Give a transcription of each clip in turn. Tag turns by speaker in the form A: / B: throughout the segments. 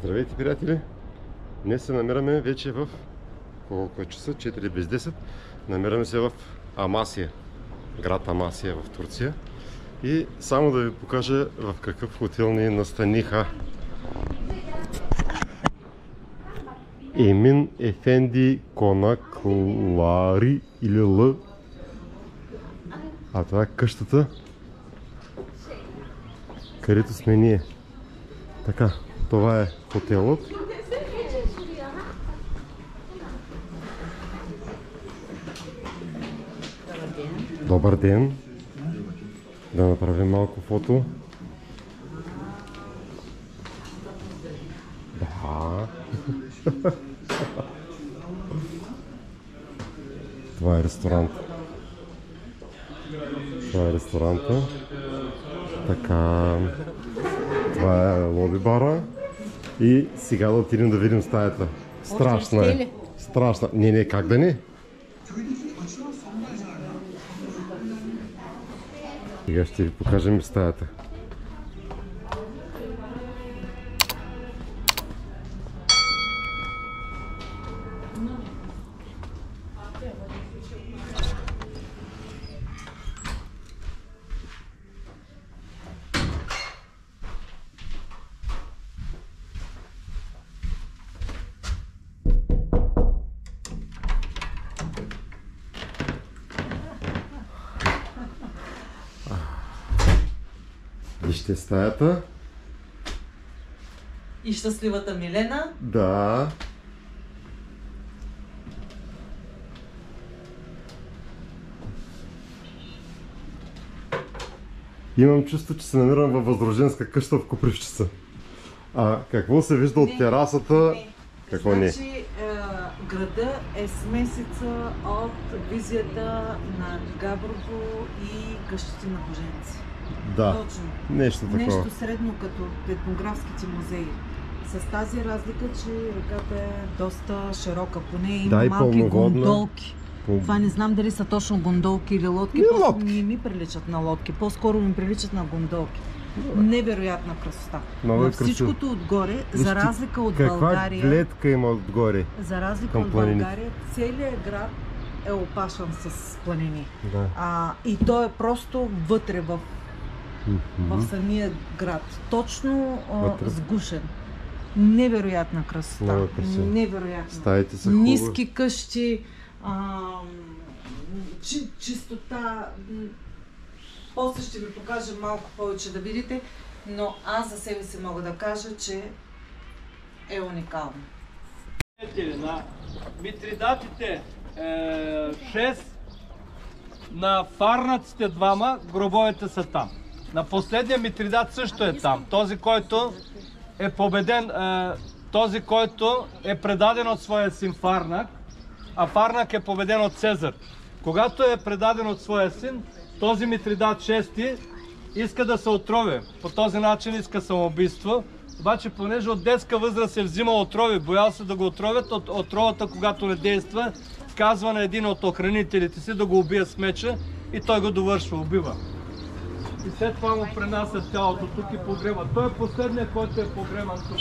A: Здравейте, приятели! Днес се намираме вече в колко е часа? 4 без 10. Намираме се в Амасия, град Амасия в Турция. И само да ви покажа в какъв хотел ни настаниха. Емин Ефенди Конаклари или Л. А това е къщата, където сме ние. Така, това е хотелът. Добър ден! Да направим малко фото. Да. Това е ресторант. Това е ресторанта. Така. Това е лоби бара. И сега да отидем да видим стаята. Страшна е. Страшна. Не, как да не? Сега ще ви покажем стаята. Вижте стаята.
B: И щастливата Милена.
A: Да. Имам чувство, че се намирам във възрожденска къща в Копривщица. А какво се вижда от терасата? Какво не?
B: Значи, града е смесица от визията на Габрово и къщите на Боженци.
A: Да,
B: точно.
A: Нещо такова.
B: Нещо средно като етнографските музеи. С тази разлика, че реката е доста широка, поне има малки гондолки. Това не знам дали са точно гондолки или лодки, просто не ми приличат на лодки, по-скоро ми приличат на гондолки. Невероятна красота. На всичкото отгоре, за разлика от България...
A: Каква гледка има отгоре?
B: За разлика от България, целият град е опашан с планини.
A: Да.
B: И то е просто вътре в самия град. Точно сгушен. Невероятна красота. Невероятна.
A: Стаите са
B: ниски къщи, чистота. После ще ви покажа малко повече да видите, но аз за себе си мога да кажа, че е уникално.
C: На митридатите 6, на фарнаците 2, гробовете са там. На последния митридат също е там. Този, който е победен, този, който е предаден от своя син Фарнак, а Фарнак е победен от Цезар. Когато е предаден от своя син, този митридат 6 иска да се отрови. По този начин иска самоубийство. Обаче, понеже от детска възраст е взимал отрови, боял се да го отровят, от отровата, когато не действа, казва на един от охранителите си да го убие с меча и той го довършва, убива. И след това му пренасят тялото тук и погреба. Той е последният, който е погребан тук.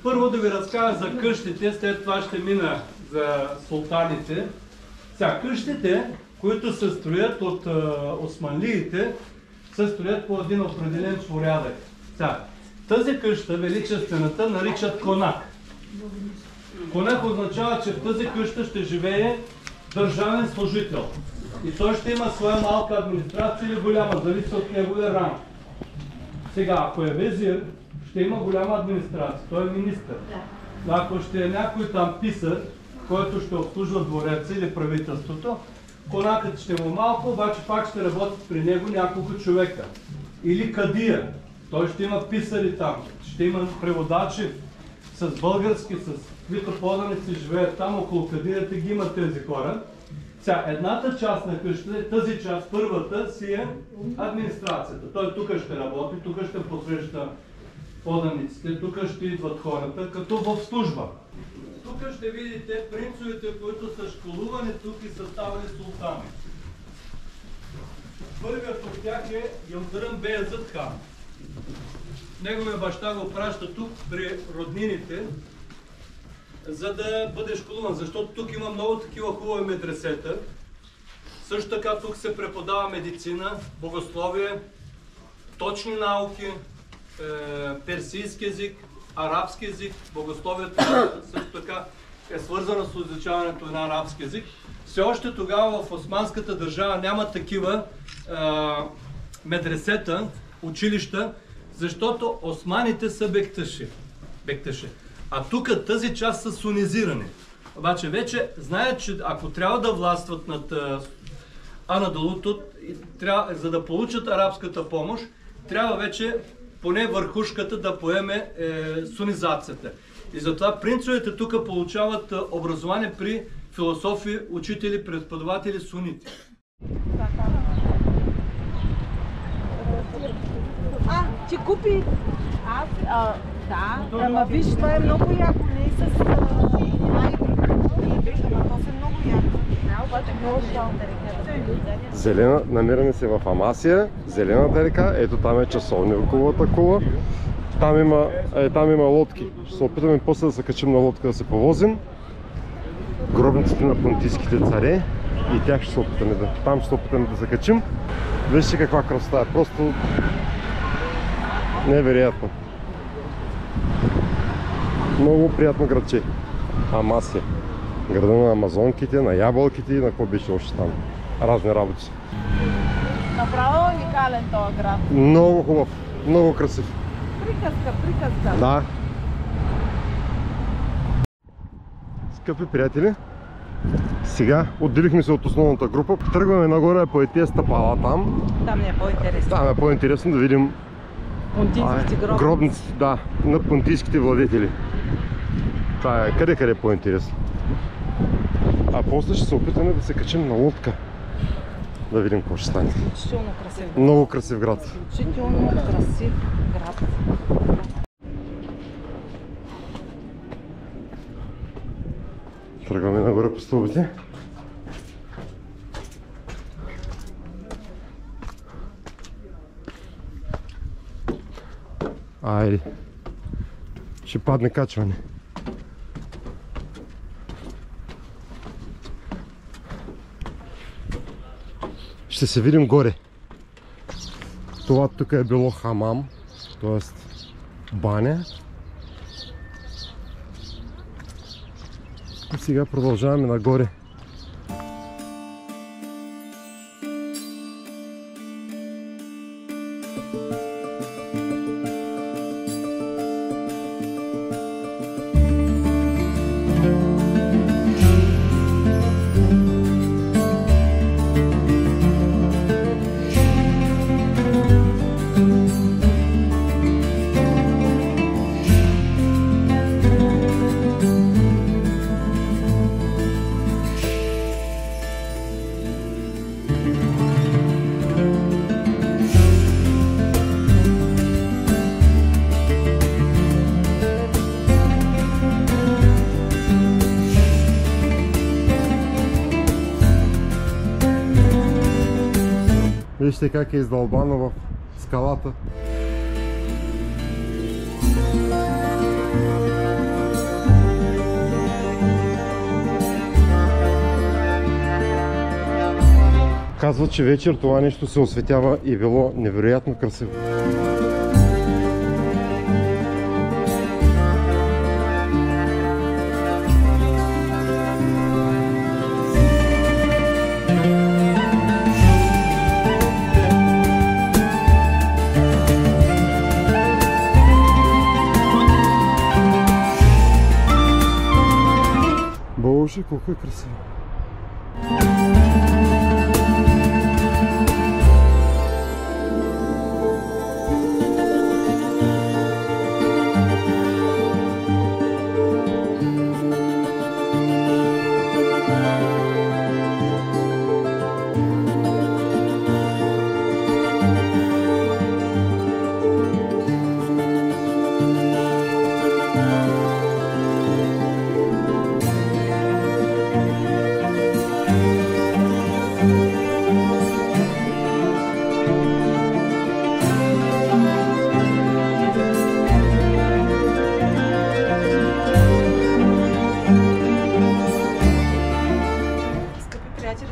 C: Първо да ви разкажа за къщите, след това ще мина за султаните. Сега, къщите, които се строят от османлиите, се строят по един определен порядък. Сега, тази къща, величествената, наричат конак. Конях означава, че в тази къща ще живее държавен служител. И той ще има своя малка администрация или голяма, зависи от неговия ранг. Сега, ако е везир, ще има голяма администрация, той е министър. Ако ще е някой там писар, който ще обслужва двореца или правителството, конакът ще му малко, обаче пак ще работят при него няколко човека. Или кадия, той ще има писари там, ще има преводачи с български, с каквито поданици живеят там, около кадията ги има тези хора. Сега, едната част на къщата, тази част, първата си е администрацията. Той тук ще работи, тук ще посреща поданиците, тук ще идват хората, като в служба. Тук ще видите принцовете, които са школувани тук и са ставали султани. Първият от тях е Йылдырым Бейазыт хан. Неговия баща го праща тук при роднините, за да бъде школуван, защото тук има много такива хубави медресета. Също така тук се преподава медицина, богословие, точни науки, персийски език, арабски език. Богословието също така е свързано с изучаването на арабски език. Все още тогава в османската държава няма такива медресета, училища, защото османите са бекташи. А тук тази част са сунизирани. Обаче вече знаят, че ако трябва да властват над Анадолуто, за да получат арабската помощ, трябва вече поне върхушката да поеме сунизацията. И затова принцовете тук получават образование при философи, учители, преподаватели, сунити.
B: Ти купи? Аз? Да. Ама виж, това е много яко, не с то е много яко. Обаче много
A: Зелена, намираме се в Амасия, Зелената река, ето там е часовниковата кула. Там има лодки. Ще се опитаме после да се качим на лодка да се повозим. Гробниците на понтийските царе и тях ще се опитаме там ще се опитаме да се качим. Вижте каква красота е, просто невероятно. Много приятно градче. Амасия. Града на амазонките, на ябълките и на какво беше още там. Разни работи.
B: Направо уникален този град.
A: Много хубав, много красив.
B: Приказка.
A: Да. Скъпи приятели, сега отделихме се от основната група. Тръгваме нагоре по тези стъпала там.
B: Там не е по-интересно.
A: Там е по-интересно да видим
B: понтийските
A: гробници. Да, на понтийските владетели. Това е къде е по-интересно. А после ще се опитаме да се качим на лодка. Да видим какво ще стане.
B: Изключително красив град.
A: Много красив град.
B: Изключително красив град.
A: Тръгваме нагоре по стълбите. Айде. Ще падне качване. Ще се видим горе. Това тук е било хамам, т.е. баня. И сега продължаваме нагоре. Вижте как е издълбано в скалата. Казват, че вечер това нещо се осветява и било невероятно красиво. Боже, колко е красиво!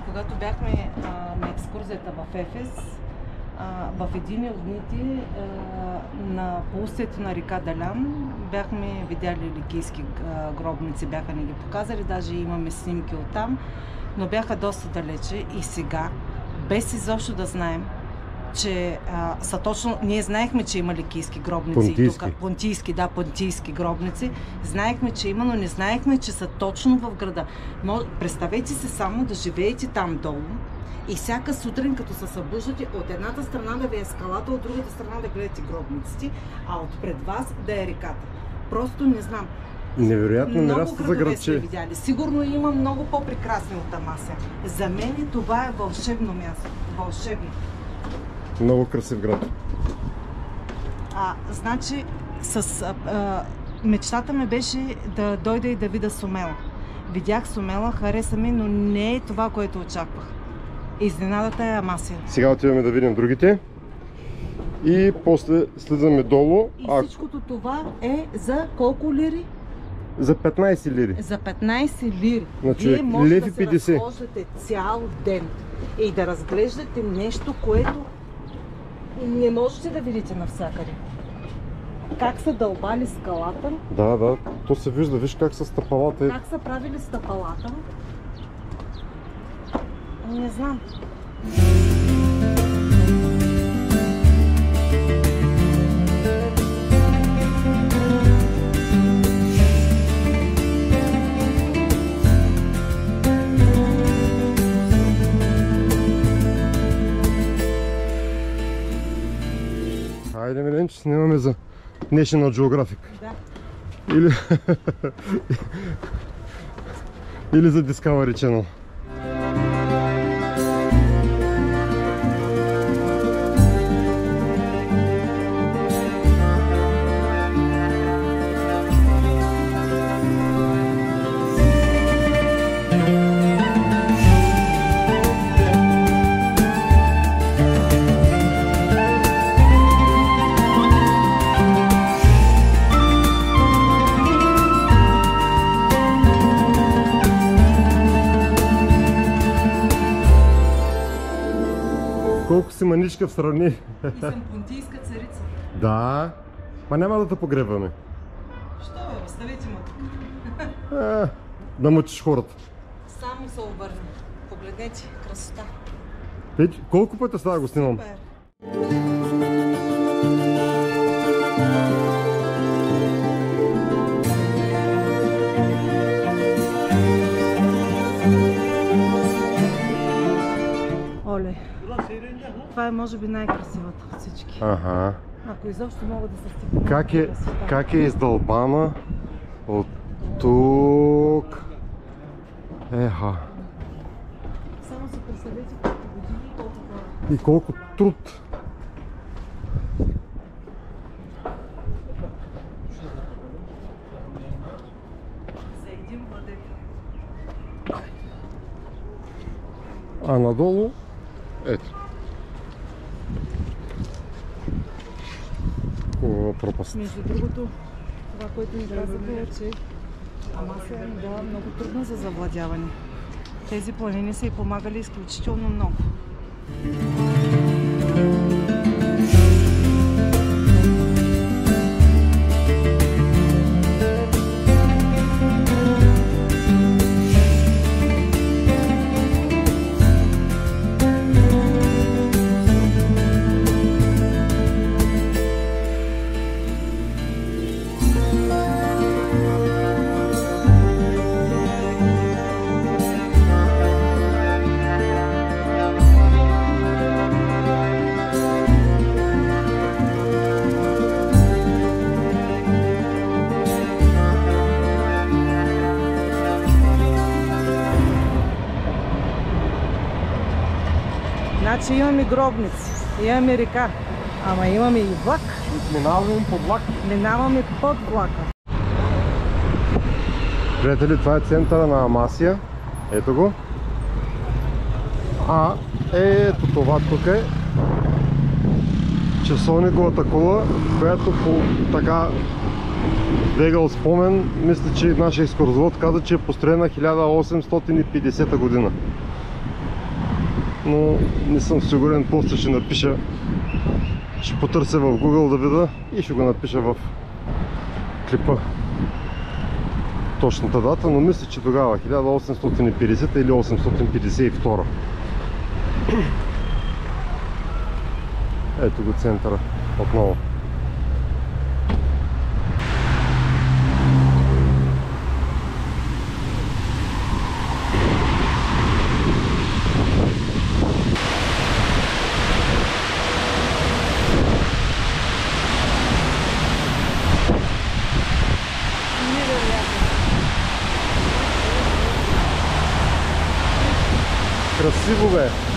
B: Когато бяхме на екскурзията в Ефес, в един от дните на полусието на река Далян бяхме видяли ликийски гробници, бяха ни ги показали, даже имаме снимки оттам, но бяха доста далече и сега, без изобщо да знаем, че са точно... Ние знаехме, че има ликийски гробници.
A: Понтийски.
B: Понтийски гробници. Знаехме, че има, но не знаехме, че са точно в града. Представете си само да живеете там долу и всяка сутрин, като се събуждате, от едната страна да ви е скалата, от другата страна да гледате гробниците, а отпред вас да е реката. Просто не знам.
A: Невероятно място за градче.
B: Сигурно има много по-прекрасни от Амасия. За мен това е вълшебно място. Вълшебно.
A: Много красив град.
B: Значи, мечтата ми беше да дойда и да видя Сомела. Видях Сомела, хареса ми, но не е това, което очаквах. Изненадата е Амасия.
A: Сега отиваме да видим другите. И после слизаме долу.
B: И всичкото това е за колко лири?
A: За 15 лири.
B: За 15 лири.
A: Вие може
B: да се разхождате цял ден и да разглеждате нещо, което не можете да видите навсякъде. Как са дълбали скалата.
A: Да, то се вижда. Виж как са стъпалата.
B: Как са правили стъпалата. Не знам.
A: Хайде, Миленче, снимаме за National Geographic.
B: Да.
A: Или за Discovery Channel. Колко си маничка в страни.
B: И съм понтийска царица.
A: Да, ма няма да те погребваме.
B: Що бе, оставете ме тук.
A: Да мъчиш хората.
B: Само се обърна. Погледнете, красота.
A: Колко пъти става го снимам?
B: Супер. Оле, това е може би най-красивата от всички.
A: Ага.
B: Ако изобщо мога да се стигна.
A: Как е издълбана от тук? Еха.
B: Само си представете колко години и колко хора.
A: И колко труд.
B: За един владетел.
A: А надолу, ето. Пропаст.
B: Между другото, това, което ми казаха е, че Амасия е била много трудна за завладяване. Тези планини са й помагали изключително много. Значи имаме гробници, имаме река, ама имаме и влак.
A: Минаваме под влак.
B: Минаваме под влака.
A: Приятели, това е центъра на Амасия. Ето го. А ето това тук е часовниковата кула, която по така бегал спомен, мисля, че нашия екскурзовод каза, че е построена 1850 година. Но не съм сигурен, после ще напиша, ще потърся в Google да видя и ще го напиша в клипа точната дата, но мисля, че тогава 1850 или 852. Ето го центъра отново. Красиво бе!